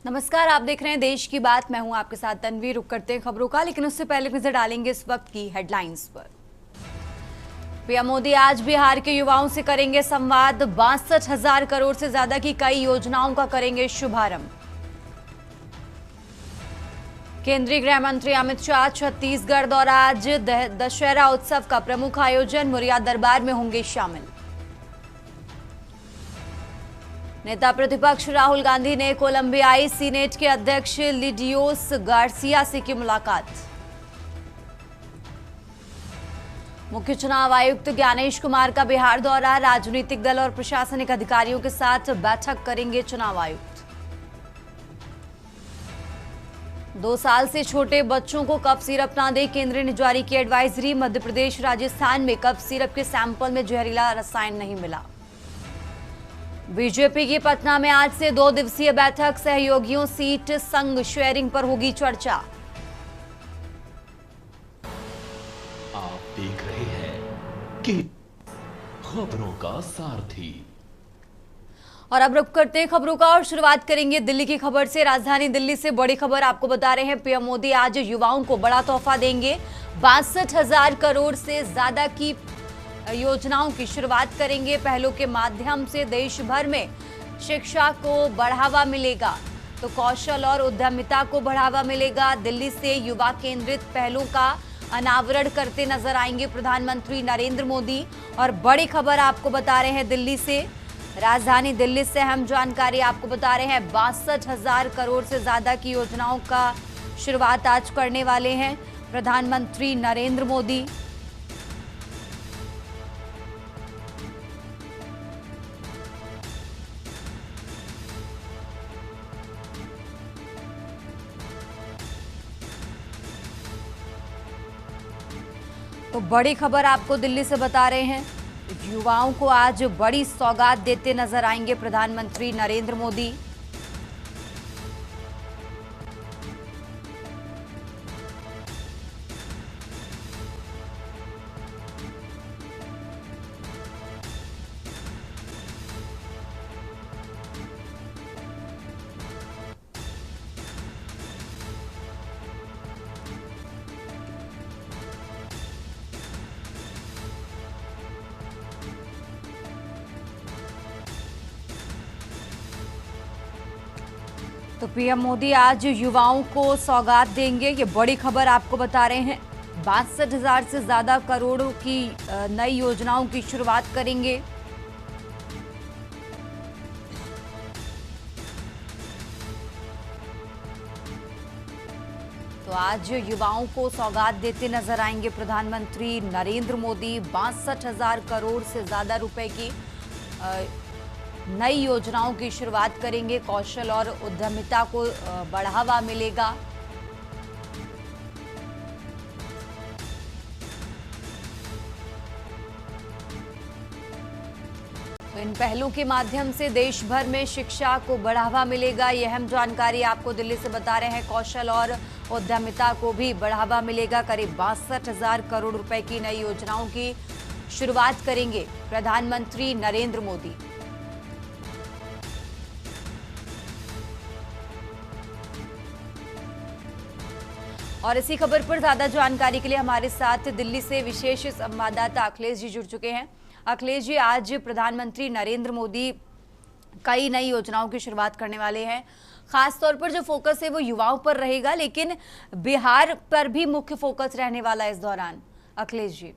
नमस्कार, आप देख रहे हैं देश की बात। मैं हूं आपके साथ तन्वी। रुक करते हैं खबरों का, लेकिन उससे पहले नजर डालेंगे इस वक्त की हेडलाइंस पर। पीएम मोदी आज बिहार के युवाओं से करेंगे संवाद। 62,000 करोड़ से ज्यादा की कई योजनाओं का करेंगे शुभारंभ। केंद्रीय गृह मंत्री अमित शाह छत्तीसगढ़ दौरा। आज दशहरा उत्सव का प्रमुख आयोजन, मुरिया दरबार में होंगे शामिल। नेता प्रतिपक्ष राहुल गांधी ने कोलंबियाई सीनेट के अध्यक्ष लिडियोस गार्सिया से की मुलाकात। मुख्य चुनाव आयुक्त ज्ञानेश कुमार का बिहार दौरा। राजनीतिक दल और प्रशासनिक अधिकारियों के साथ बैठक करेंगे चुनाव आयुक्त। 2 साल से छोटे बच्चों को कफ सिरप ना दे, केंद्र ने जारी की एडवाइजरी। मध्य प्रदेश, राजस्थान में कफ सिरप के सैंपल में जहरीला रसायन नहीं मिला। बीजेपी की पटना में आज से 2 दिवसीय बैठक। सहयोगियों सीट संग शेयरिंग पर होगी चर्चा। आप देख रहे हैं कि खबरों का सारथी। और अब रुक करते हैं खबरों का और शुरुआत करेंगे दिल्ली की खबर से। राजधानी दिल्ली से बड़ी खबर आपको बता रहे हैं। पीएम मोदी आज युवाओं को बड़ा तोहफा देंगे। 62,000 करोड़ से ज्यादा की योजनाओं की शुरुआत करेंगे। पहलों के माध्यम से देश भर में शिक्षा को बढ़ावा मिलेगा, तो कौशल और उद्यमिता को बढ़ावा मिलेगा। दिल्ली से युवा केंद्रित पहलों का अनावरण करते नजर आएंगे प्रधानमंत्री नरेंद्र मोदी। और बड़ी खबर आपको बता रहे हैं दिल्ली से। राजधानी दिल्ली से अहम जानकारी आपको बता रहे हैं। 62,000 करोड़ से ज्यादा की योजनाओं का शुरुआत आज करने वाले हैं प्रधानमंत्री नरेंद्र मोदी। तो बड़ी खबर आपको दिल्ली से बता रहे हैं। युवाओं को आज बड़ी सौगात देते नजर आएंगे प्रधानमंत्री नरेंद्र मोदी। तो पीएम मोदी आज युवाओं को सौगात देंगे, ये बड़ी खबर आपको बता रहे हैं। 62,000 से ज्यादा करोड़ों की नई योजनाओं की शुरुआत करेंगे। तो आज युवाओं को सौगात देते नजर आएंगे प्रधानमंत्री नरेंद्र मोदी। 62,000 करोड़ से ज्यादा रुपए की नई योजनाओं की शुरुआत करेंगे। कौशल और उद्यमिता को बढ़ावा मिलेगा। तो इन पहलों के माध्यम से देश भर में शिक्षा को बढ़ावा मिलेगा। यह अहम जानकारी आपको दिल्ली से बता रहे हैं। कौशल और उद्यमिता को भी बढ़ावा मिलेगा। करीब 62,000 करोड़ रुपए की नई योजनाओं की शुरुआत करेंगे प्रधानमंत्री नरेंद्र मोदी। और इसी खबर पर ज्यादा जानकारी के लिए हमारे साथ दिल्ली से विशेष संवाददाता अखिलेश जी जुड़ चुके हैं। अखिलेश जी, आज प्रधानमंत्री नरेंद्र मोदी कई नई योजनाओं की शुरुआत करने वाले हैं। खास तौर पर जो फोकस है वो युवाओं पर रहेगा, लेकिन बिहार पर भी मुख्य फोकस रहने वाला है इस दौरान। अखिलेश जी,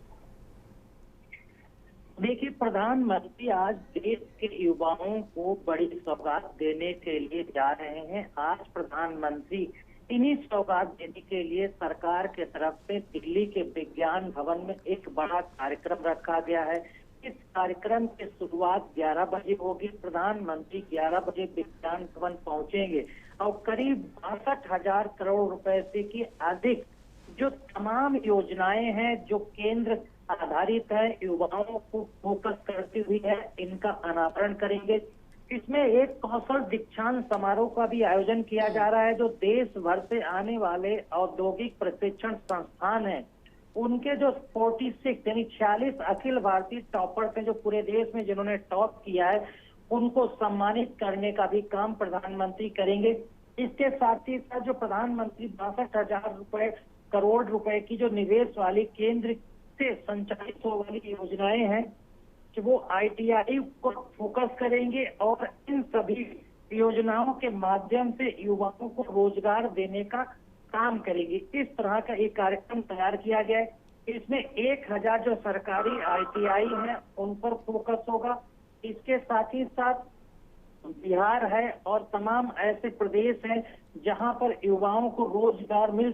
देखिए, प्रधानमंत्री आज देश के युवाओं को बड़ी सौगात देने के लिए जा रहे हैं। आज प्रधानमंत्री इन्हीं सौगात देने के लिए सरकार के तरफ से दिल्ली के विज्ञान भवन में एक बड़ा कार्यक्रम रखा गया है। इस कार्यक्रम की शुरुआत 11 बजे होगी। प्रधानमंत्री 11 बजे विज्ञान भवन पहुंचेंगे और करीब 62,000 करोड़ रुपए से की अधिक जो तमाम योजनाएं हैं जो केंद्र आधारित है, युवाओं को फोकस करती हुई है, इनका अनावरण करेंगे। इसमें एक कौशल दीक्षांत समारोह का भी आयोजन किया जा रहा है। जो देश भर से आने वाले औद्योगिक प्रशिक्षण संस्थान हैं, उनके जो 46 यानी 46 अखिल भारतीय टॉपर्स हैं जो पूरे देश में जिन्होंने टॉप किया है, उनको सम्मानित करने का भी काम प्रधानमंत्री करेंगे। इसके साथ ही साथ जो प्रधानमंत्री 62,000 करोड़ रुपए की जो निवेश वाली केंद्र से संचालित होने वाली योजनाएं हैं कि वो ITI को फोकस करेंगे और इन सभी योजनाओं के माध्यम से युवाओं को रोजगार देने का काम करेगी। इस तरह का एक कार्यक्रम तैयार किया गया है। इसमें 1,000 जो सरकारी ITI हैं उन पर फोकस होगा। इसके साथ ही साथ बिहार है और तमाम ऐसे प्रदेश हैं जहां पर युवाओं को रोजगार मिल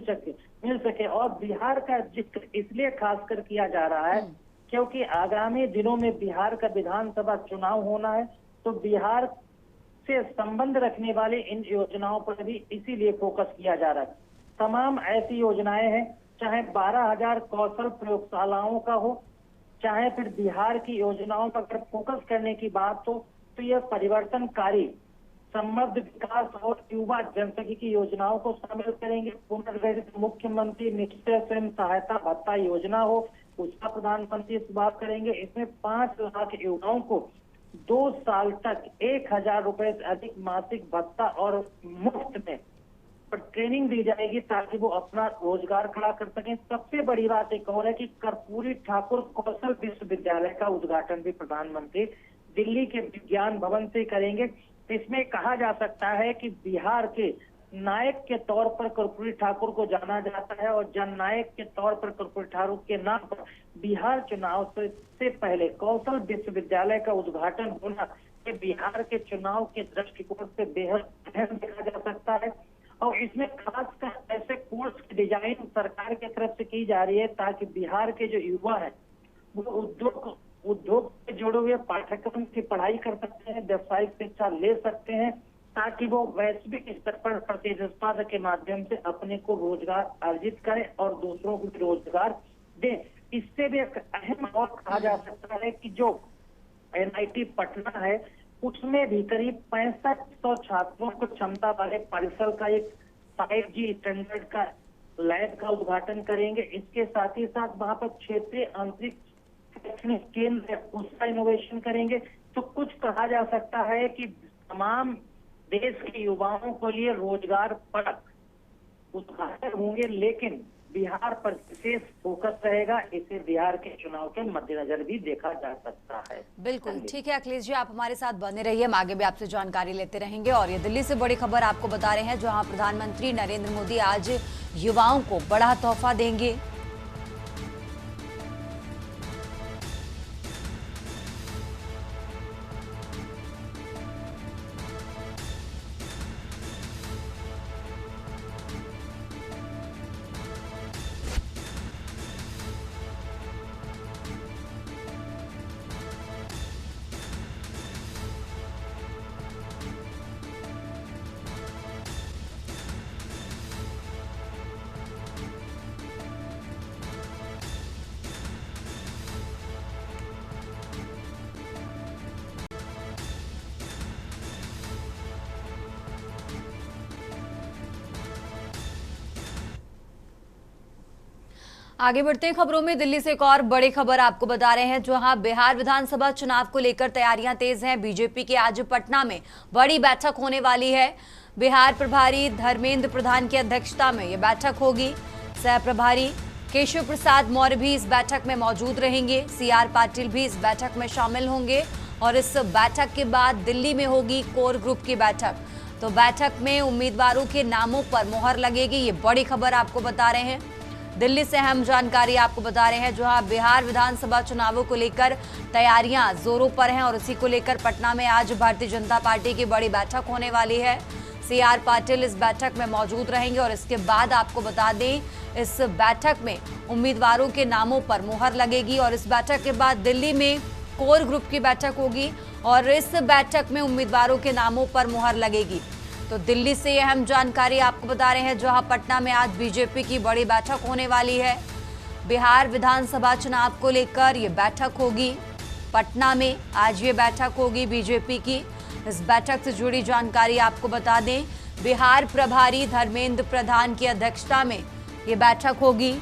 सके और बिहार का जिक्र इसलिए खासकर किया जा रहा है क्योंकि आगामी दिनों में बिहार का विधानसभा चुनाव होना है, तो बिहार से संबंध रखने वाले इन योजनाओं पर भी इसीलिए फोकस किया जा रहा है। तमाम ऐसी योजनाएं हैं, चाहे 12,000 कौशल प्रयोगशालाओं का हो, चाहे फिर बिहार की योजनाओं पर अगर फोकस करने की बात हो तो यह परिवर्तनकारी समृद्ध विकास और युवा जनशक्ति योजनाओं को शामिल करेंगे। पुनर्गठित मुख्यमंत्री निश्चय स्वयं सहायता भत्ता योजना हो, उसका प्रधानमंत्री शुभारंभ करेंगे। इसमें 5 लाख युवाओं को 2 साल तक 1,000 रुपए से अधिक मासिक भत्ता और मुफ्त में ट्रेनिंग दी जाएगी ताकि वो अपना रोजगार खड़ा कर सकें। सबसे बड़ी बात एक और है कि कर्पूरी ठाकुर कौशल विश्वविद्यालय का उद्घाटन भी प्रधानमंत्री दिल्ली के विज्ञान भवन से करेंगे। इसमें कहा जा सकता है कि बिहार के नायक के तौर पर कर्पूरी ठाकुर को जाना जाता है और जननायक के तौर पर कर्पूरी ठाकुर के नाम पर बिहार चुनाव से पहले कौशल विश्वविद्यालय का उद्घाटन होना ये बिहार के चुनाव के दृष्टिकोण से बेहद अहम देखा जा सकता है। और इसमें खासकर ऐसे कोर्स की डिजाइन सरकार की तरफ से की जा रही है ताकि बिहार के जो युवा हैं वो उद्योग से जुड़े हुए पाठ्यक्रम की पढ़ाई कर सकते हैं, व्यावसायिक शिक्षा ले सकते हैं ताकि वो वैश्विक स्तर पर प्रतिस्पर्धा के माध्यम से अपने को रोजगार अर्जित करें और दूसरों को रोजगार दें। इससे भी एक अहम और कहा जा सकता है कि जो NIT पटना है उसमें भी करीब 6500 छात्रों को क्षमता वाले परिसर का एक 5G स्टैंडर्ड का लैब का उद्घाटन करेंगे। इसके साथ ही साथ वहां पर क्षेत्रीय अंतरिक्ष शैक्षणिक केंद्र उसका इनोवेशन करेंगे। तो कुछ कहा जा सकता है कि तमाम देश के युवाओं के लिए रोजगार परक उद्घाटन होंगे, लेकिन बिहार पर विशेष फोकस रहेगा। इसे बिहार के चुनाव के मद्देनजर भी देखा जा सकता है। बिल्कुल ठीक है अखिलेश जी, आप हमारे साथ बने रहिए, हम आगे भी आपसे जानकारी लेते रहेंगे। और ये दिल्ली से बड़ी खबर आपको बता रहे हैं जहां प्रधानमंत्री नरेंद्र मोदी आज युवाओं को बड़ा तोहफा देंगे। आगे बढ़ते हैं खबरों में। दिल्ली से एक और बड़ी खबर आपको बता रहे हैं जहां बिहार विधानसभा चुनाव को लेकर तैयारियां तेज हैं। बीजेपी के आज पटना में बड़ी बैठक होने वाली है। बिहार प्रभारी धर्मेंद्र प्रधान की अध्यक्षता में यह बैठक होगी। सह प्रभारी केशव प्रसाद मौर्य भी इस बैठक में मौजूद रहेंगे। CR पाटिल भी इस बैठक में शामिल होंगे और इस बैठक के बाद दिल्ली में होगी कोर ग्रुप की बैठक। तो बैठक में उम्मीदवारों के नामों पर मुहर लगेगी। ये बड़ी खबर आपको बता रहे हैं। दिल्ली से अहम जानकारी आपको बता रहे हैं जहां बिहार विधानसभा चुनावों को लेकर तैयारियां जोरों पर हैं और इसी को लेकर पटना में आज भारतीय जनता पार्टी की बड़ी बैठक होने वाली है। CR पाटिल इस बैठक में मौजूद रहेंगे और इसके बाद आपको बता दें इस बैठक में उम्मीदवारों के नामों पर मुहर लगेगी और इस बैठक के बाद दिल्ली में कोर ग्रुप की बैठक होगी और इस बैठक में उम्मीदवारों के नामों पर मुहर लगेगी। तो दिल्ली से यह अहम जानकारी आपको बता रहे हैं जहां पटना में आज बीजेपी की बड़ी बैठक होने वाली है। बिहार विधानसभा चुनाव को लेकर ये बैठक होगी। पटना में आज ये बैठक होगी बीजेपी की। इस बैठक से जुड़ी जानकारी आपको बता दें, बिहार प्रभारी धर्मेंद्र प्रधान की अध्यक्षता में ये बैठक होगी।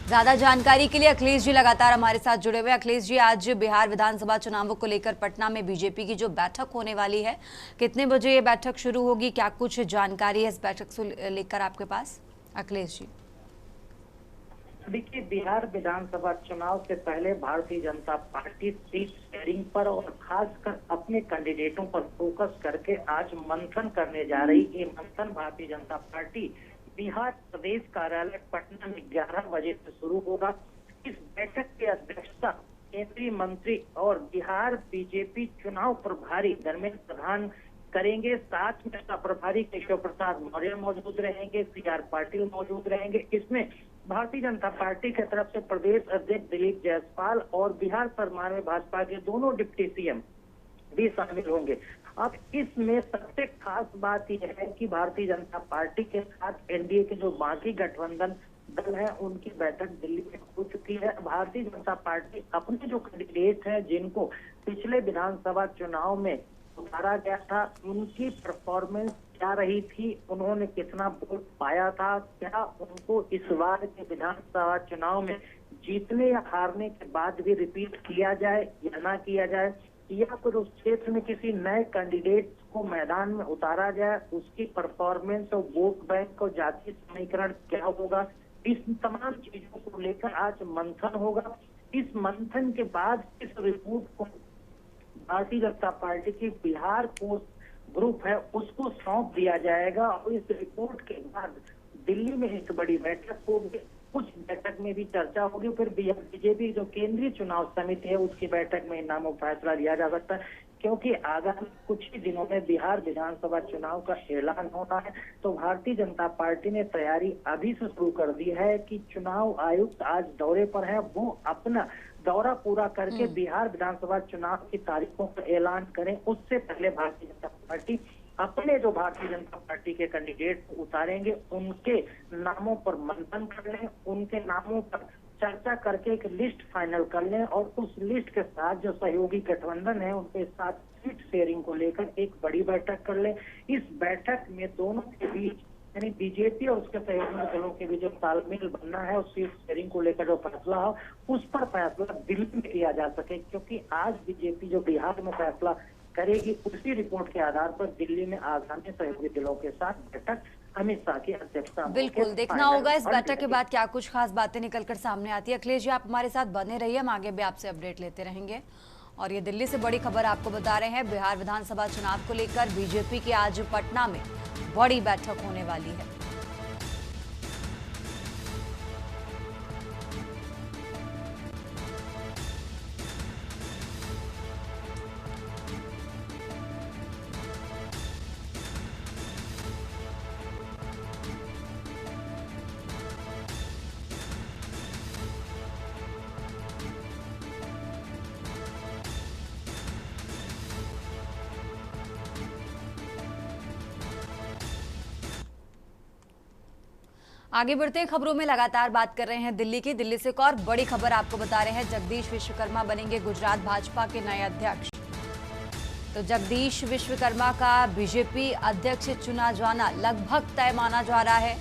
ज्यादा जानकारी के लिए अखिलेश जी लगातार हमारे साथ जुड़े हुए। अखिलेश जी, आज बिहार विधानसभा चुनावों को लेकर पटना में बीजेपी की जो बैठक होने वाली है, कितने बजे ये बैठक शुरू होगी, क्या कुछ जानकारी है इस बैठक से लेकर आपके पास? अखिलेश जी, देखिए, बिहार विधानसभा चुनाव से पहले Bharatiya Janata party seat sharing पर और खासकर अपने कैंडिडेटों पर फोकस करके आज मंथन करने जा रही। ये मंथन भारतीय जनता पार्टी बिहार प्रदेश कार्यालय पटना में 11 बजे से शुरू होगा। इस बैठक की अध्यक्षता केंद्रीय मंत्री और बिहार बीजेपी चुनाव प्रभारी धर्मेंद्र प्रधान करेंगे। साथ में सह प्रभारी केशव प्रसाद मौर्य मौजूद रहेंगे, CR पाटिल मौजूद रहेंगे। इसमें भारतीय जनता पार्टी की तरफ से प्रदेश अध्यक्ष दिलीप जायसवाल और बिहार सरकार में भाजपा के दोनों डिप्टी CM भी शामिल होंगे। अब इसमें सबसे खास बात यह है कि भारतीय जनता पार्टी के साथ एनडीए के जो बाकी गठबंधन दल है उनकी बैठक दिल्ली में हो चुकी है। भारतीय जनता पार्टी अपने जो कैंडिडेट हैं जिनको पिछले विधानसभा चुनाव में उतारा गया था, उनकी परफॉर्मेंस क्या रही थी, उन्होंने कितना वोट पाया था, क्या उनको इस बार के विधानसभा चुनाव में जीतने या हारने के बाद भी रिपीट किया जाए या ना किया जाए, या फिर उस क्षेत्र में किसी नए कैंडिडेट को मैदान में उतारा जाए, उसकी परफॉर्मेंस और वोट बैंक और जातीय समीकरण क्या होगा, इस तमाम चीजों को लेकर आज मंथन होगा। इस मंथन के बाद इस रिपोर्ट को भारतीय जनता पार्टी की बिहार कोर ग्रुप है उसको सौंप दिया जाएगा और इस रिपोर्ट के बाद दिल्ली में एक बड़ी बैठक होगी। उस बैठक में भी चर्चा होगी। फिर बीजेपी जो केंद्रीय चुनाव समिति है उसकी बैठक में नामों फैसला लिया जा सकता है, क्योंकि आगामी कुछ ही दिनों में बिहार विधानसभा चुनाव का ऐलान होना है। तो भारतीय जनता पार्टी ने तैयारी अभी से शुरू कर दी है कि चुनाव आयुक्त आज दौरे पर है, वो अपना दौरा पूरा करके बिहार विधानसभा चुनाव की तारीखों का ऐलान करें। उससे पहले भारतीय जनता पार्टी अपने जो भारतीय जनता पार्टी के कैंडिडेट उतारेंगे उनके नामों पर मंथन कर लें, उनके नामों पर चर्चा करके एक लिस्ट फाइनल कर लें और उस लिस्ट के साथ जो सहयोगी गठबंधन है उनके साथ सीट शेयरिंग को लेकर एक बड़ी बैठक कर लें। इस बैठक में दोनों के बीच यानी बीजेपी और उसके सहयोगी दलों के बीच जो तालमेल बनना है उस सीट शेयरिंग को लेकर जो फैसला हो उस पर फैसला दिल्ली में किया जा सके, क्योंकि आज बीजेपी जो बिहार में फैसला करेगी उसी रिपोर्ट के आधार पर दिल्ली में आगामी सहयोगी दलों के साथ बैठक अमित शाह की अध्यक्षता में बिल्कुल देखना होगा इस बैठक के बाद क्या कुछ खास बातें निकलकर सामने आती है। अखिलेश जी, आप हमारे साथ बने रहिए, हम आगे भी आपसे अपडेट लेते रहेंगे। और ये दिल्ली से बड़ी खबर आपको बता रहे हैं, बिहार विधानसभा चुनाव को लेकर बीजेपी की आज पटना में बड़ी बैठक होने वाली है। आगे बढ़ते हैं, खबरों में लगातार बात कर रहे हैं दिल्ली की। दिल्ली से एक और बड़ी खबर आपको बता रहे हैं, जगदीश विश्वकर्मा बनेंगे गुजरात भाजपा के नए अध्यक्ष। तो जगदीश विश्वकर्मा का बीजेपी अध्यक्ष चुना जाना लगभग तय माना जा रहा है।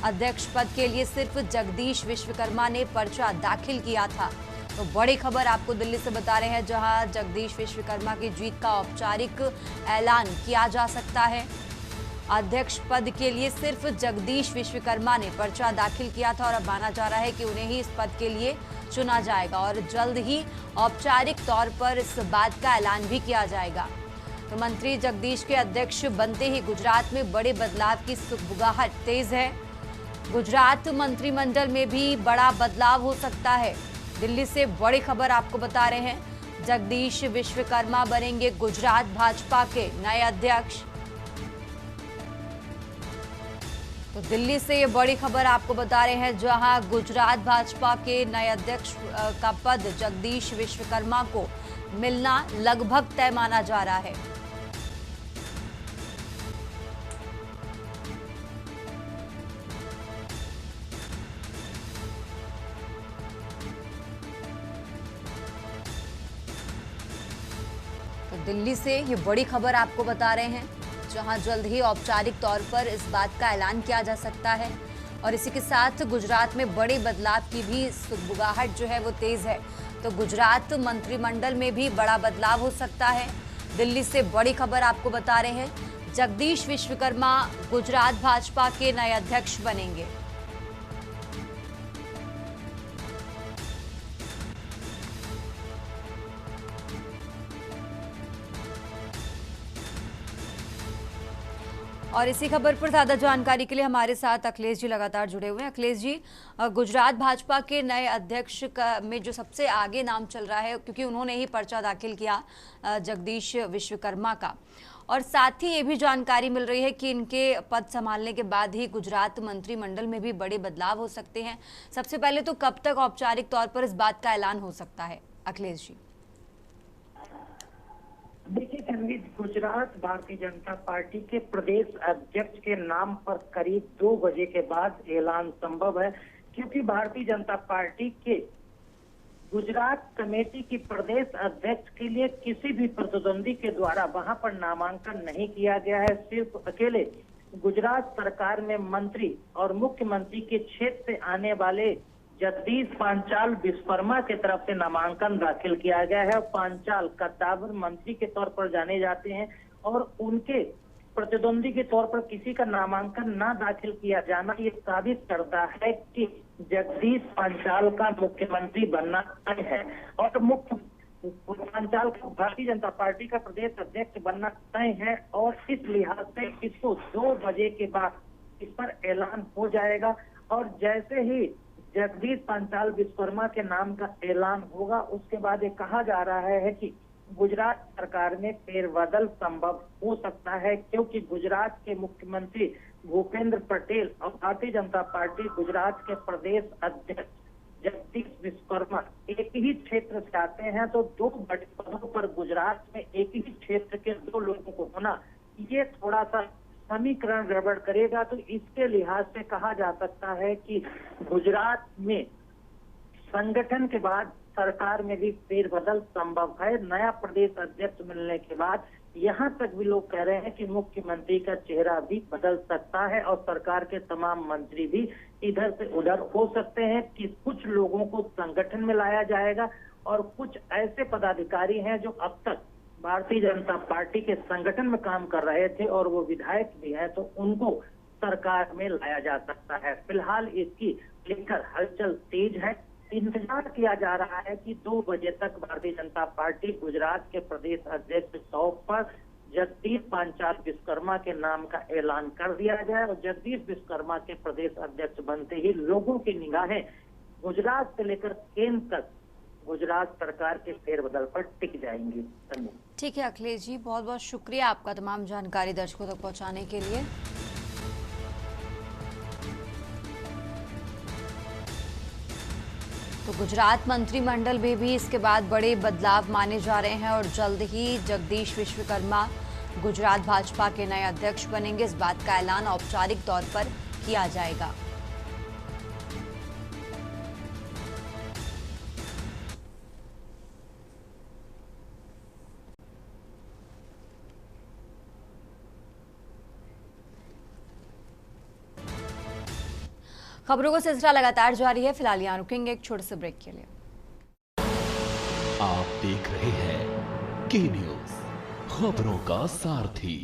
अध्यक्ष पद के लिए सिर्फ जगदीश विश्वकर्मा ने पर्चा दाखिल किया था। तो बड़ी खबर आपको दिल्ली से बता रहे हैं, जहां जगदीश विश्वकर्मा की जीत का औपचारिक ऐलान किया जा सकता है। अध्यक्ष पद के लिए सिर्फ जगदीश विश्वकर्मा ने पर्चा दाखिल किया था और अब माना जा रहा है कि उन्हें ही इस पद के लिए चुना जाएगा और जल्द ही औपचारिक तौर पर इस बात का ऐलान भी किया जाएगा। तो मंत्री जगदीश के अध्यक्ष बनते ही गुजरात में बड़े बदलाव की सुगबुगाहट तेज है। गुजरात मंत्रिमंडल में भी बड़ा बदलाव हो सकता है। दिल्ली से बड़ी खबर आपको बता रहे हैं, जगदीश विश्वकर्मा बनेंगे गुजरात भाजपा के नए अध्यक्ष। तो दिल्ली से ये बड़ी खबर आपको बता रहे हैं, जहां गुजरात भाजपा के नए अध्यक्ष का पद जगदीश विश्वकर्मा को मिलना लगभग तय माना जा रहा है। तो दिल्ली से ये बड़ी खबर आपको बता रहे हैं, जहां जल्द ही औपचारिक तौर पर इस बात का ऐलान किया जा सकता है। और इसी के साथ गुजरात में बड़े बदलाव की भी सुगबुगाहट जो है वो तेज है। तो गुजरात मंत्रिमंडल में भी बड़ा बदलाव हो सकता है। दिल्ली से बड़ी खबर आपको बता रहे हैं, जगदीश विश्वकर्मा गुजरात भाजपा के नए अध्यक्ष बनेंगे। और इसी खबर पर ज्यादा जानकारी के लिए हमारे साथ अखिलेश जी लगातार जुड़े हुए हैं। अखिलेश जी, गुजरात भाजपा के नए अध्यक्ष में जो सबसे आगे नाम चल रहा है, क्योंकि उन्होंने ही पर्चा दाखिल किया जगदीश विश्वकर्मा का, और साथ ही ये भी जानकारी मिल रही है कि इनके पद संभालने के बाद ही गुजरात मंत्रिमंडल में भी बड़े बदलाव हो सकते हैं। सबसे पहले तो कब तक औपचारिक तौर पर इस बात का ऐलान हो सकता है अखिलेश जी? देखिए तन्वी, गुजरात भारतीय जनता पार्टी के प्रदेश अध्यक्ष के नाम पर करीब 2 बजे के बाद ऐलान संभव है, क्योंकि भारतीय जनता पार्टी के गुजरात कमेटी की प्रदेश अध्यक्ष के लिए किसी भी प्रतिद्वंदी के द्वारा वहां पर नामांकन नहीं किया गया है। सिर्फ अकेले गुजरात सरकार में मंत्री और मुख्यमंत्री के क्षेत्र से आने वाले जगदीश पांचाल विश्वकर्मा के तरफ से नामांकन दाखिल किया गया है। पांचाल कद्दावर मंत्री के तौर पर जाने जाते हैं और उनके प्रतिद्वंदी के तौर पर किसी का नामांकन ना दाखिल किया जाना ये साबित करता है कि जगदीश पांचाल का मुख्यमंत्री बनना तय है और पांचाल का भारतीय जनता पार्टी का प्रदेश अध्यक्ष बनना तय है। और इस लिहाज से इसको 2 बजे के बाद इस पर ऐलान हो जाएगा और जैसे ही जगदीश पांचाल विश्वकर्मा के नाम का ऐलान होगा उसके बाद ये कहा जा रहा है कि गुजरात सरकार में फेरबदल संभव हो सकता है, क्योंकि गुजरात के मुख्यमंत्री भूपेंद्र पटेल और भारतीय जनता पार्टी गुजरात के प्रदेश अध्यक्ष जगदीश विश्वकर्मा एक ही क्षेत्र से आते हैं। तो 2 बड़े पदों पर गुजरात में एक ही क्षेत्र के 2 लोगों को होना ये थोड़ा सा समीकरण गड़बड़ करेगा। तो इसके लिहाज से कहा जा सकता है कि गुजरात में संगठन के बाद सरकार में भी फेरबदल संभव है। नया प्रदेश अध्यक्ष मिलने के बाद यहाँ तक भी लोग कह रहे हैं कि मुख्यमंत्री का चेहरा भी बदल सकता है और सरकार के तमाम मंत्री भी इधर से उधर हो सकते हैं कि कुछ लोगों को संगठन में लाया जाएगा और कुछ ऐसे पदाधिकारी हैं जो अब तक भारतीय जनता पार्टी के संगठन में काम कर रहे थे और वो विधायक भी हैं, तो उनको सरकार में लाया जा सकता है। फिलहाल इसकी लेकर हलचल तेज है। इंतजार किया जा रहा है कि 2 बजे तक भारतीय जनता पार्टी गुजरात के प्रदेश अध्यक्ष तौर पर जगदीश पांचाल विश्वकर्मा के नाम का ऐलान कर दिया जाए और जगदीश विश्वकर्मा के प्रदेश अध्यक्ष बनते ही लोगों की निगाहें गुजरात से लेकर केंद्र तक गुजरात सरकार के फेरबदल पर टिक जाएंगी। ठीक है अखिलेश जी, बहुत बहुत शुक्रिया आपका तमाम जानकारी दर्शकों तक पहुंचाने के लिए। तो गुजरात मंत्रिमंडल में भी इसके बाद बड़े बदलाव माने जा रहे हैं और जल्द ही जगदीश विश्वकर्मा गुजरात भाजपा के नए अध्यक्ष बनेंगे। इस बात का ऐलान औपचारिक तौर पर किया जाएगा। खबरों का सिलसिला लगातार जारी है। फिलहाल यहाँ रुकेंगे एक छोटे से ब्रेक के लिए। आप देख रहे हैं की न्यूज, खबरों का सारथी।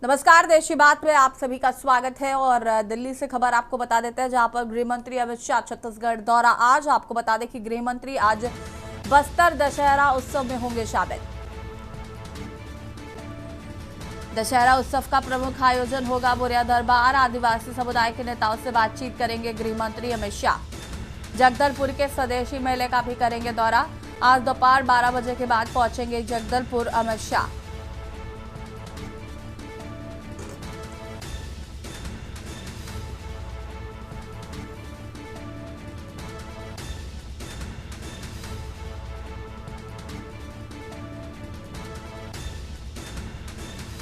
नमस्कार, देश की बात में आप सभी का स्वागत है। और दिल्ली से खबर आपको बता देते हैं, जहां पर गृह मंत्री अमित शाह छत्तीसगढ़ दौरा। आज आपको बता दें कि गृह मंत्री आज बस्तर दशहरा उत्सव में होंगे शामिल। दशहरा उत्सव का प्रमुख आयोजन होगा बोरिया दरबार। आदिवासी समुदाय के नेताओं से बातचीत करेंगे गृह मंत्री अमित शाह। जगदलपुर के स्वदेशी मेले का भी करेंगे दौरा। आज दोपहर 12 बजे के बाद पहुंचेंगे जगदलपुर अमित शाह।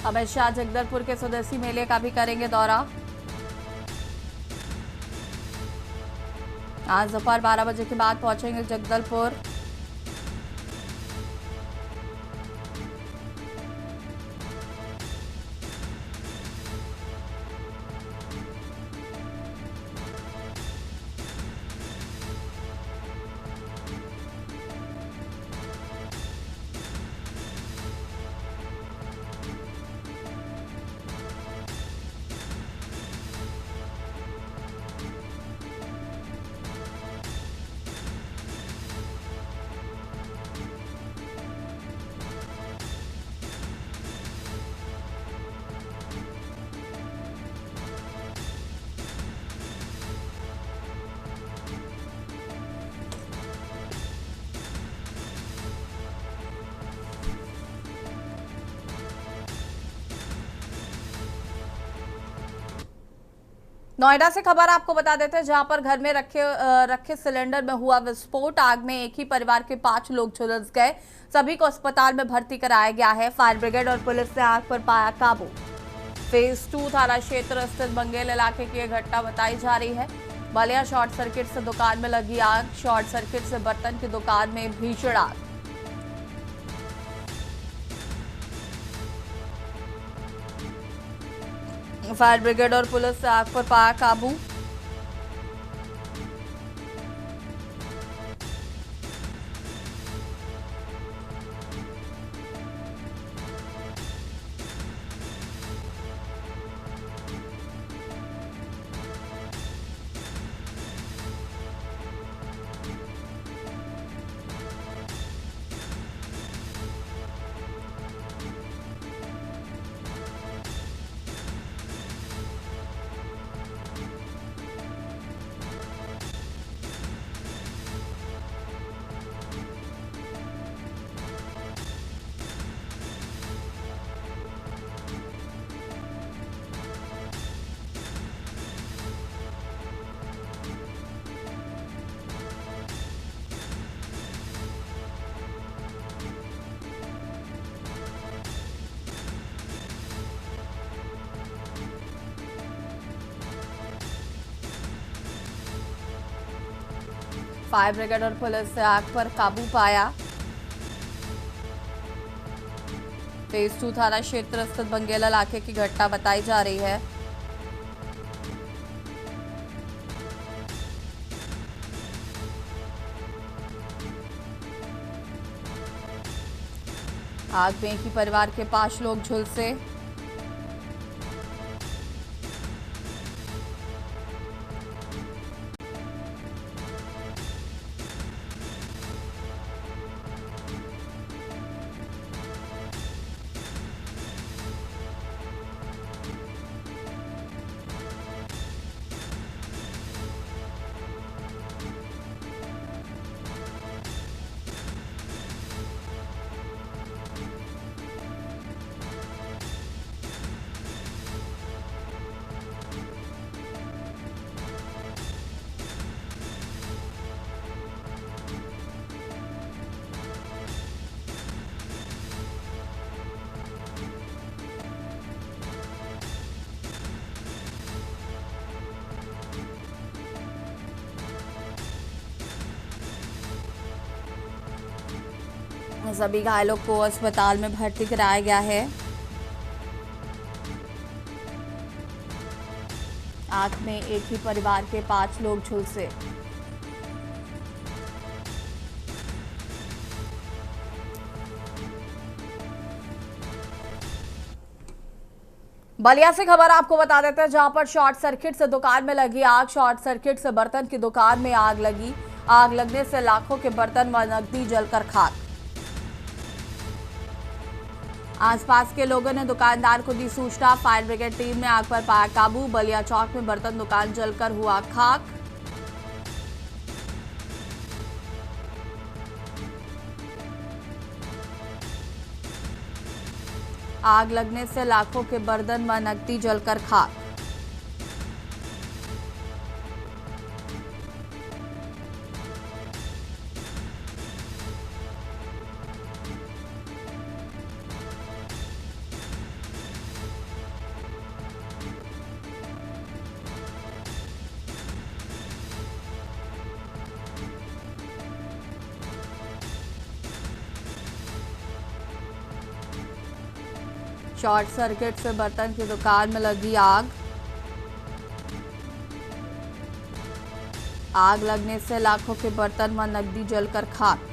अमित शाह जगदलपुर के स्वदेशी मेले का भी करेंगे दौरा। आज दोपहर 12 बजे के बाद पहुंचेंगे जगदलपुर। नोएडा से खबर आपको बता देते हैं, जहां पर घर में रखे सिलेंडर में हुआ विस्फोट। आग में एक ही परिवार के 5 लोग झुलस गए। सभी को अस्पताल में भर्ती कराया गया है। फायर ब्रिगेड और पुलिस ने आग पर पाया काबू। फेज 2 थाना क्षेत्र स्थित बंगेल इलाके की यह घटना बताई जा रही है। बलिया शॉर्ट सर्किट से दुकान में लगी आग। शॉर्ट सर्किट से बर्तन की दुकान में भीषण आग। फायर ब्रिगेड और पुलिस ने आग पर पाया काबू। फायर ब्रिगेड और पुलिस ने आग पर काबू पाया। फेज 2 थाना क्षेत्र स्थित बंगेल इलाके की घटना बताई जा रही है। आग में एक ही परिवार के 5 लोग झुलसे। सभी घायलों को अस्पताल में भर्ती कराया गया है। आग में एक ही परिवार के 5 लोग झुलसे। बलिया से खबर आपको बता देते हैं, जहां पर शॉर्ट सर्किट से दुकान में लगी आग। शॉर्ट सर्किट से बर्तन की दुकान में आग लगी। आग लगने से लाखों के बर्तन व नकदी जलकर खाक। आसपास के लोगों ने दुकानदार को दी सूचना। फायर ब्रिगेड टीम ने आग पर पाया काबू। बलिया चौक में बर्तन दुकान जलकर हुआ खाक। आग लगने से लाखों के बर्तन व नकदी जलकर खाक। शॉर्ट सर्किट से बर्तन की दुकान में लगी आग। आग लगने से लाखों के बर्तन व नकदी जलकर खाक।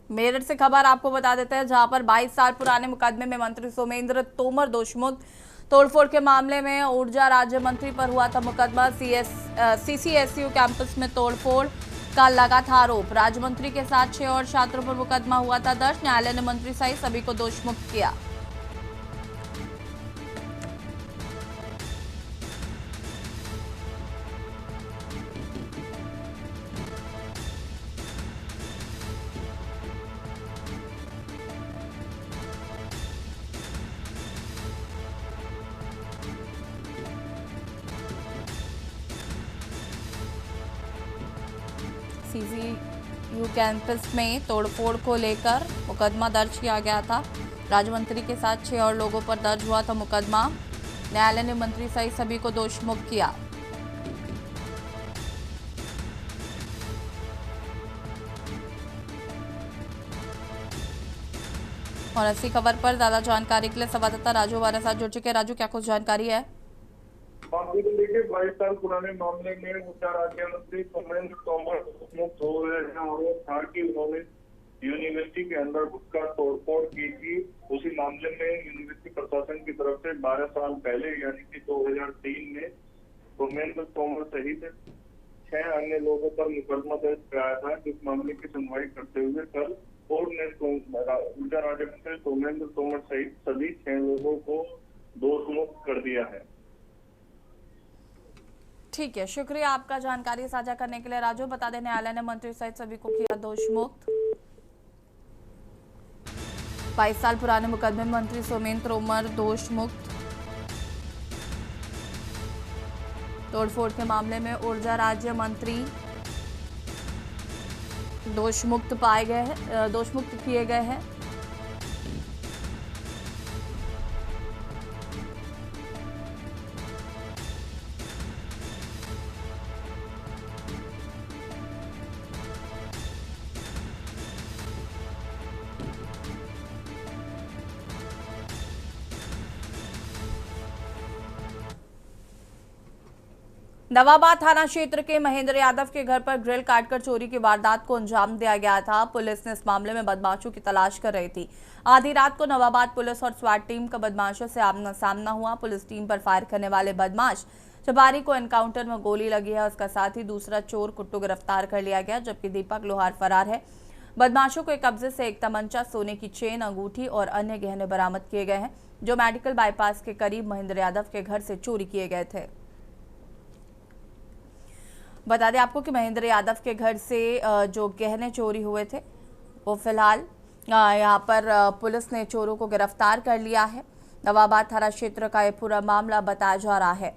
मेरठ से खबर आपको बता देते हैं, जहां पर 22 साल पुराने मुकदमे में मंत्री सोमेंद्र तोमर दोषमुक्त। तोड़फोड़ के मामले में ऊर्जा राज्य मंत्री पर हुआ था मुकदमा। सीसीएसयू कैंपस में तोड़फोड़ का लगा था आरोप। राज्य मंत्री के साथ 6 और छात्रों पर मुकदमा हुआ था दर्ज। न्यायालय ने मंत्री सहित सभी को दोषमुक्त किया। सीसीयू कैंपस में तोड़फोड़ को लेकर मुकदमा दर्ज किया गया था। राज्य मंत्री के साथ 6 और लोगों पर दर्ज हुआ था मुकदमा। न्यायालय ने मंत्री सहित सभी को दोषमुक्त किया। और इसी खबर पर ज्यादा जानकारी के लिए संवाददाता राजू हमारे साथ जुड़ चुके हैं। राजू, क्या कुछ जानकारी है? बाकी को लेकर 22 साल पुराने मामले में ऊर्जा राज्य मंत्री सोमेंद्र तोमर मुक्त हो गए हैं। आरोप था कि उन्होंने यूनिवर्सिटी के अंदर घुसकर तोड़फोड़ की थी। उसी मामले में यूनिवर्सिटी प्रशासन की तरफ से 12 साल पहले यानी कि 2003 में सोमेंद्र तोमर सहित 6 अन्य लोगों पर मुकदमा दर्ज कराया था। जिस मामले की सुनवाई करते हुए कल कोर्ट ने ऊर्जा राज्य मंत्री सोमेंद्र तोमर सहित सभी 6 लोगों को दोषमुक्त कर दिया है। ठीक है, शुक्रिया आपका जानकारी साझा करने के लिए राजू। बता दें, न्यायालय ने मंत्री सहित सभी को किया दोषमुक्त। 22 साल पुराने मुकदमे में मंत्री सोमेंद्र तोमर दोषमुक्त। तोड़फोड़ के मामले में ऊर्जा राज्य मंत्री दोषमुक्त किए गए हैं। नवाबाद थाना क्षेत्र के महेंद्र यादव के घर पर ग्रिल काटकर चोरी की वारदात को अंजाम दिया गया था। पुलिस ने इस मामले में बदमाशों की तलाश कर रही थी। आधी रात को नवाबाद पुलिस और स्वाट टीम का बदमाशों से आमना सामना हुआ। पुलिस टीम पर फायर करने वाले बदमाश चपारी को एनकाउंटर में गोली लगी है। उसका साथ ही दूसरा चोर कुट्टू गिरफ्तार कर लिया गया, जबकि दीपक लोहार फरार है। बदमाशों को कब्जे से एक तमंचा, सोने की चेन, अंगूठी और अन्य गहने बरामद किए गए हैं, जो मेडिकल बाईपास के करीब महेंद्र यादव के घर से चोरी किए गए थे। बता दें आपको कि महेंद्र यादव के घर से जो गहने चोरी हुए थे वो फिलहाल यहाँ पर पुलिस ने चोरों को गिरफ्तार कर लिया है। नवाबाद थाना क्षेत्र का ये पूरा मामला बताया जा रहा है।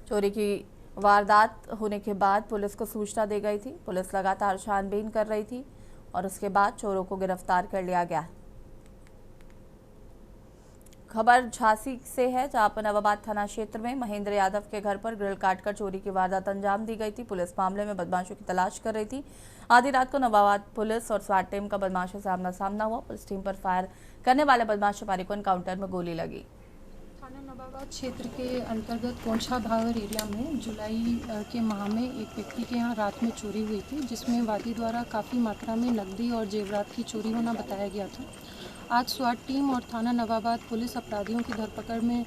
चोरी की वारदात होने के बाद पुलिस को सूचना दी गई थी। पुलिस लगातार छानबीन कर रही थी और उसके बाद चोरों को गिरफ्तार कर लिया गया। खबर झांसी से है, जहां पर नवाबाद थाना क्षेत्र में महेंद्र यादव के घर पर ग्रिल काटकर चोरी की वारदात अंजाम दी गई थी। पुलिस मामले में बदमाशों की तलाश कर रही थी। आधी रात को नवाबाद पुलिस और स्वाट टीम का बदमाशों से आमना सामना हुआ। पुलिस टीम पर फायर करने वाले बदमाश चपारी को एनकाउंटर में गोली लगी। थाना नवाबाद क्षेत्र के अंतर्गत पोंछा भावर एरिया में जुलाई के माह में एक व्यक्ति के यहाँ रात में चोरी हुई थी, जिसमें वादी द्वारा काफ़ी मात्रा में नकदी और जेवरात की चोरी होना बताया गया था। आज स्वाट टीम और थाना नवाबाद पुलिस अपराधियों की धरपकड़ में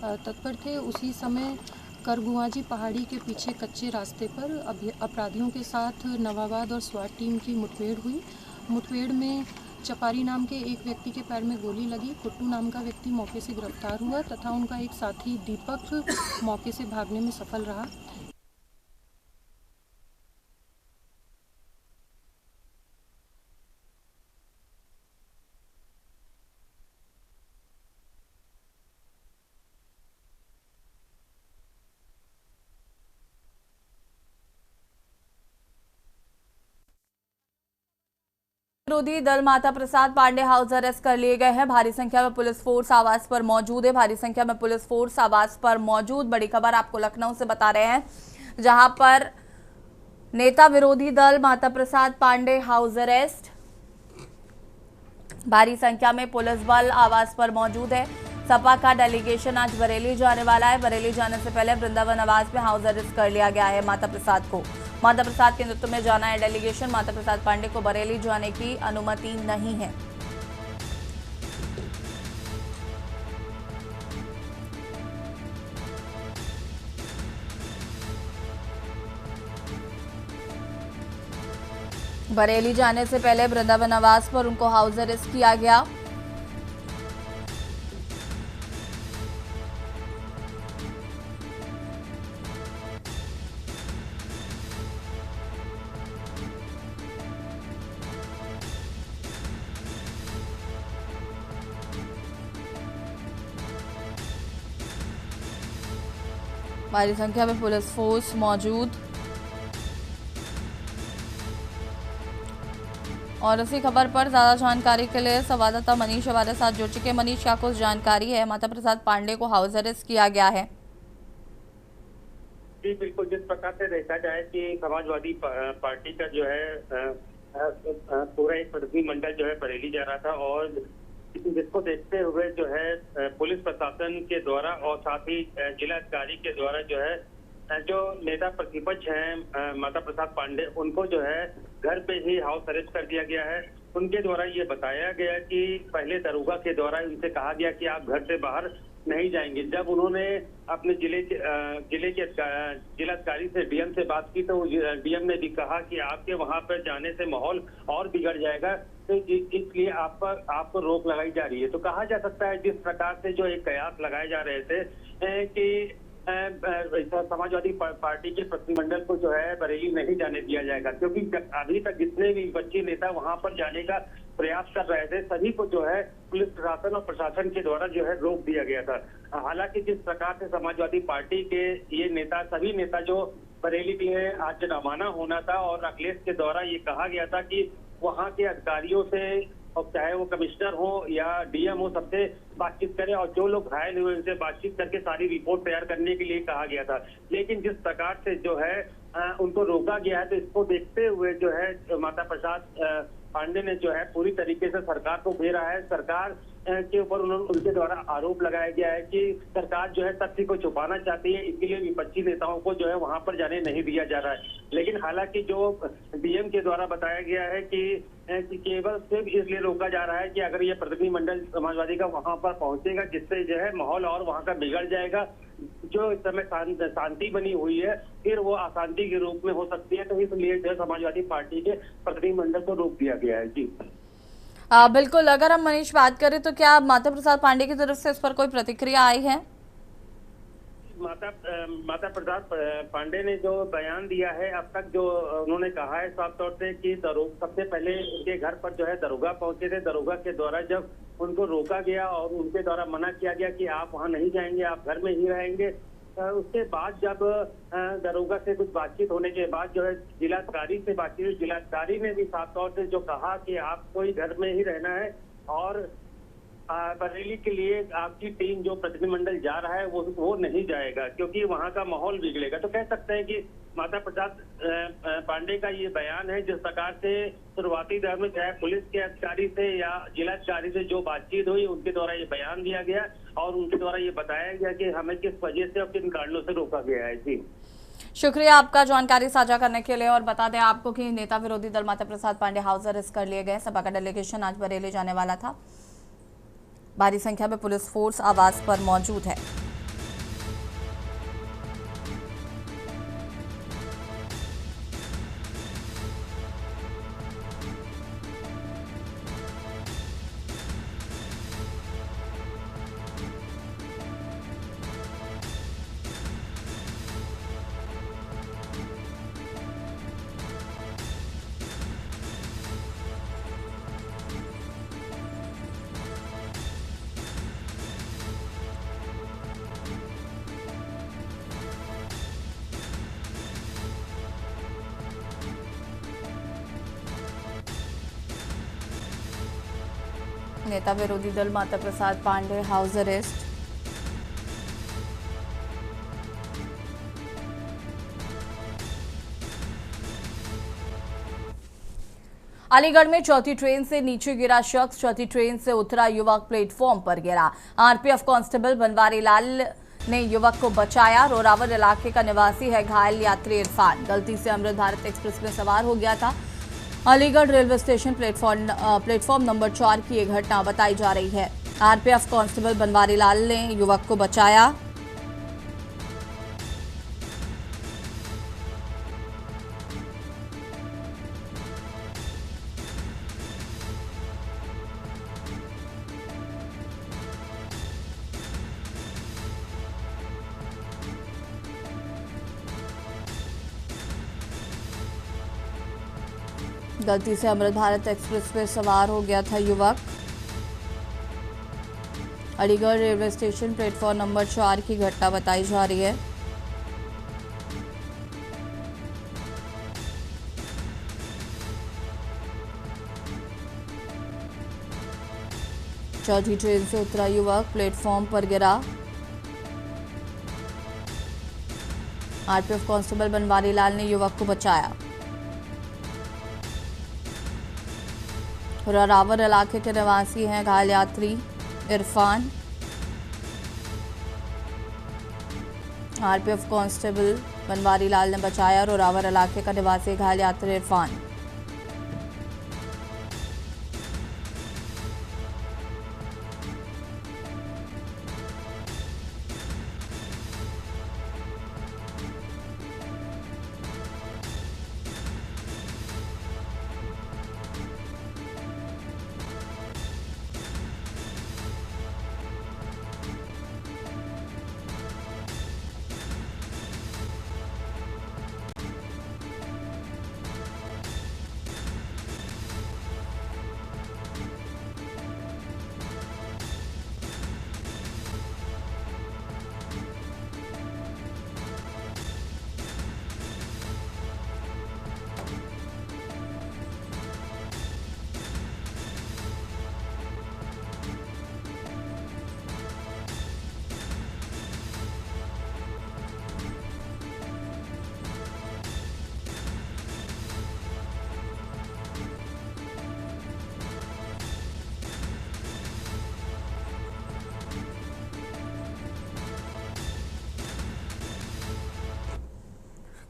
तत्पर थे। उसी समय करगुआजी पहाड़ी के पीछे कच्चे रास्ते पर अपराधियों के साथ नवाबाद और स्वाट टीम की मुठभेड़ हुई। मुठभेड़ में चपारी नाम के एक व्यक्ति के पैर में गोली लगी। कुट्टू नाम का व्यक्ति मौके से गिरफ्तार हुआ तथा उनका एक साथी दीपक मौके से भागने में सफल रहा। विरोधी दल माता प्रसाद पांडे हाउस अरेस्ट कर लिए गए हैं। भारी संख्या में पुलिस फोर्स आवास पर मौजूद है। भारी संख्या में पुलिस फोर्स आवास पर मौजूद। बड़ी खबर आपको लखनऊ से बता रहे हैं, जहां पर नेता विरोधी दल माता प्रसाद पांडे हाउस अरेस्ट। भारी संख्या में पुलिस बल आवास पर मौजूद है। सपा का डेलीगेशन आज बरेली जाने वाला है। बरेली जाने से पहले वृंदावन आवास में हाउस अरेस्ट कर लिया गया है माता प्रसाद को। माता प्रसाद के नेतृत्व में जाना है डेलीगेशन। माता प्रसाद पांडे को बरेली जाने की अनुमति नहीं है। बरेली जाने से पहले वृंदावन आवास पर उनको हाउस अरेस्ट किया गया। भारी संख्या में पुलिस फोर्स मौजूद। और इसी खबर पर ज्यादा जानकारी के लिए संवाददाता मनीष हमारे साथ जुड़ चुके हैं। मनीष, क्या कुछ जानकारी है? माता प्रसाद पांडे को हाउस अरेस्ट किया गया है। जी बिल्कुल, जिस प्रकार से देखा जाए कि समाजवादी पार्टी का जो है पूरा एक प्रतिनिधिमंडल जो है बरेली जा रहा था और जिसको देखते हुए जो है पुलिस प्रशासन के द्वारा और साथ ही जिलाधिकारी के द्वारा जो है जो नेता प्रतिपक्ष हैं माता प्रसाद पांडे, उनको जो है घर पे ही हाउस अरेस्ट कर दिया गया है। उनके द्वारा ये बताया गया कि पहले दरोगा के द्वारा उनसे कहा गया कि आप घर से बाहर नहीं जाएंगे। जब उन्होंने अपने जिले के जिलाधिकारी से डीएम से बात की तो डीएम ने भी कहा कि आपके वहां पर जाने से माहौल और बिगड़ जाएगा, तो इसलिए आपको रोक लगाई जा रही है। तो कहा जा सकता है जिस प्रकार से जो एक कयास लगाए जा रहे थे कि समाजवादी पार्टी के प्रतिनिधिमंडल को जो है बरेली नहीं जाने दिया जाएगा, क्योंकि अभी तक जितने भी बच्चे नेता वहां पर जाने का प्रयास कर रहे थे सभी को जो है पुलिस प्रशासन और प्रशासन के द्वारा जो है रोक दिया गया था। हालांकि जिस प्रकार से समाजवादी पार्टी के ये नेता सभी नेता जो बरेली में आज रवाना होना था और अखिलेश के द्वारा ये कहा गया था कि वहां के अधिकारियों से और चाहे वो कमिश्नर हो या डीएम हो सबसे बातचीत करें और जो लोग घायल हुए उनसे बातचीत करके सारी रिपोर्ट तैयार करने के लिए कहा गया था। लेकिन जिस प्रकार से जो है उनको रोका गया है तो इसको देखते हुए जो है माता प्रसाद पांडे ने जो है पूरी तरीके से सरकार को घेरा है। सरकार के ऊपर उनके द्वारा आरोप लगाया गया है कि सरकार जो है तथ्य को छुपाना चाहती है, इसलिए विपक्षी नेताओं को जो है वहां पर जाने नहीं दिया जा रहा है। लेकिन हालांकि जो डीएम के द्वारा बताया गया है कि केवल सिर्फ इसलिए रोका जा रहा है कि अगर ये प्रतिनिधिमंडल समाजवादी का वहां पर पहुंचेगा जिससे जो है माहौल और वहां का बिगड़ जाएगा, जो इस समय शांति बनी हुई है फिर वो अशांति के रूप में हो सकती है। तो इसलिए जो समाजवादी पार्टी के प्रतिनिधिमंडल को रोक दिया गया है। जी बिल्कुल, अगर हम मनीष बात करें तो क्या माता प्रसाद पांडे की तरफ से इस पर कोई प्रतिक्रिया आई है? माता प्रसाद पांडे ने जो बयान दिया है अब तक जो उन्होंने कहा है साफ तौर से कि सबसे पहले उनके घर पर जो है दरोगा पहुंचे थे। दरोगा के द्वारा जब उनको रोका गया और उनके द्वारा मना किया गया कि आप वहां नहीं जाएंगे, आप घर में ही रहेंगे, उसके बाद जब दरोगा से कुछ बातचीत होने के बाद जो है जिलाधिकारी से बातचीत हुई, जिलाधिकारी ने भी साफ तौर से जो कहा कि आपको ही घर में ही रहना है और बरेली के लिए आपकी टीम जो प्रतिनिधिमंडल जा रहा है वो नहीं जाएगा क्योंकि वहां का माहौल बिगड़ेगा। तो कह सकते हैं कि माता प्रसाद पांडे का ये बयान है जिस प्रकार से शुरुआती दौर में चाहे पुलिस के अधिकारी से या जिलाधिकारी से जो बातचीत हुई उनके द्वारा ये बयान दिया गया और उनके द्वारा ये बताया गया कि हमें किस वजह से और किन कारणों से रोका गया है। जी शुक्रिया आपका जानकारी साझा करने के लिए। और बता दें आपको कि नेता विरोधी दल माता प्रसाद पांडे हाउस अरेस्ट कर लिए गए। सपा का डेलीगेशन आज बरेली जाने वाला था। भारी संख्या में पुलिस फोर्स आवास पर मौजूद है। नेता विरोधी दल माता प्रसाद पांडे हाउस अरेस्ट। अलीगढ़ में चौथी ट्रेन से नीचे गिरा शख्स, चौथी ट्रेन से उतरा युवक प्लेटफॉर्म पर गिरा। आरपीएफ कांस्टेबल बनवारी लाल ने युवक को बचाया। रोरावर इलाके का निवासी है घायल यात्री इरफान, गलती से अमृत भारत एक्सप्रेस में सवार हो गया था। Aligarh railway station platform number 4 की यह घटना बताई जा रही है। आरपीएफ कांस्टेबल बनवारी लाल ने युवक को बचाया। गलती से अमृत भारत एक्सप्रेस में सवार हो गया था युवक। Aligarh railway station platform number 4 की घटना बताई जा रही है। चौथी ट्रेन से उतरा युवक प्लेटफॉर्म पर गिरा। आरपीएफ कांस्टेबल बनवारी लाल ने युवक को बचाया। रोरावर इलाके के निवासी हैं घायल यात्री इरफान। आरपीएफ कांस्टेबल बनवारी लाल ने बचाया। रोरावर इलाके का निवासी घायल यात्री इरफान।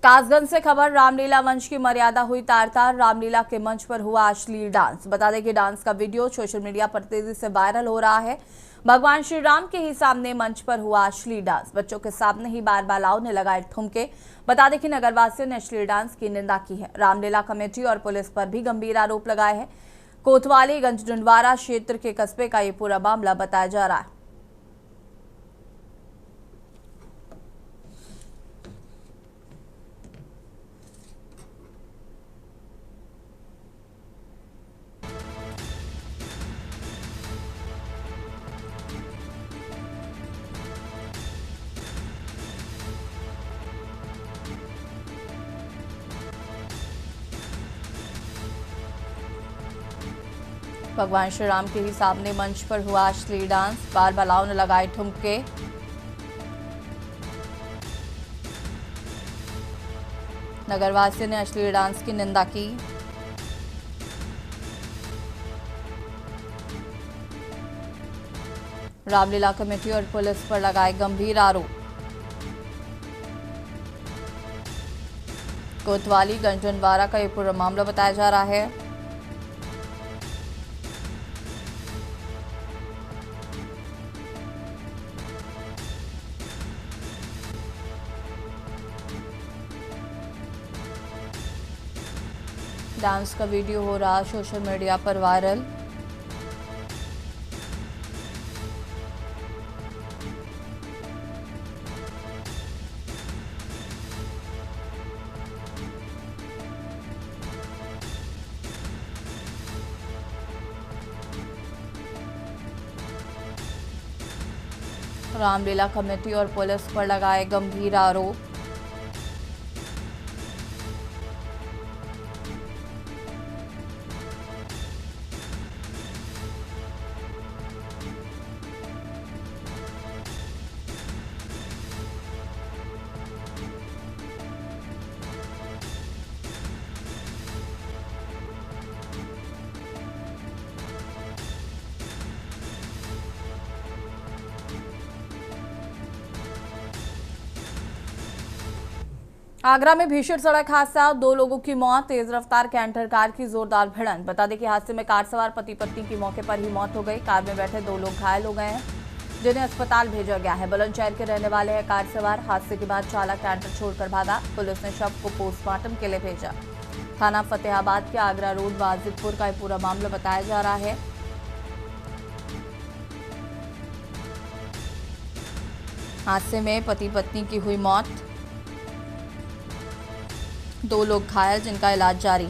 कासगंज से खबर, रामलीला मंच की मर्यादा हुई तार-तार। रामलीला के मंच पर हुआ अश्लील डांस। बता दें कि डांस का वीडियो सोशल मीडिया पर तेजी से वायरल हो रहा है। भगवान श्री राम के ही सामने मंच पर हुआ अश्लील डांस। बच्चों के सामने ही बाल बालाओं ने लगाए ठुमके। बता दें कि नगरवासियों ने अश्लील डांस की निंदा की है। रामलीला कमेटी और पुलिस पर भी गंभीर आरोप लगाए हैं। कोतवाली गंजडुंडवारा क्षेत्र के कस्बे का ये पूरा मामला बताया जा रहा है। भगवान श्री राम के ही सामने मंच पर हुआ अश्लील डांस। बाल बालाओं ने लगाए ठुमके। नगरवासियों ने अश्लील डांस की निंदा की। रामलीला कमेटी और पुलिस पर लगाए गंभीर आरोप। कोतवाली गंजडुंडवारा का ये पूरा मामला बताया जा रहा है। डांस का वीडियो हो रहा सोशल मीडिया पर वायरल। रामलीला कमेटी और पुलिस पर लगाए गंभीर आरोप। आगरा में भीषण सड़क हादसा, 2 लोगों की मौत, तेज रफ्तार कैंटर कार की जोरदार भिड़ंत। बता दें कि हादसे में कार सवार पति पत्नी की मौके पर ही मौत हो गई। कार में बैठे 2 लोग घायल हो गए हैं, जिन्हें अस्पताल भेजा गया है। बुलंदशहर के रहने वाले हैं कार सवार। हादसे के बाद चालक कैंटर छोड़कर भागा। पुलिस ने शव को पोस्टमार्टम के लिए भेजा। थाना फतेहाबाद के आगरा रोड वाजिदपुर का ये पूरा मामला बताया जा रहा है। हादसे में पति पत्नी की हुई मौत, 2 लोग घायल, जिनका इलाज जारी।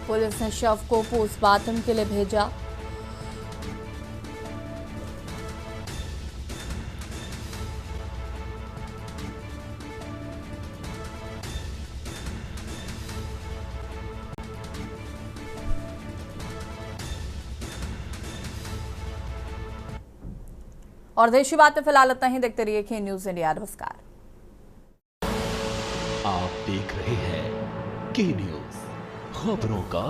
पुलिस ने शव को पोस्टमार्टम के लिए भेजा। और देशी बातें फिलहाल इतना ही। देखते रहिए के न्यूज़ इंडिया। नमस्कार। आप देख रहे हैं के न्यूज़, खबरों का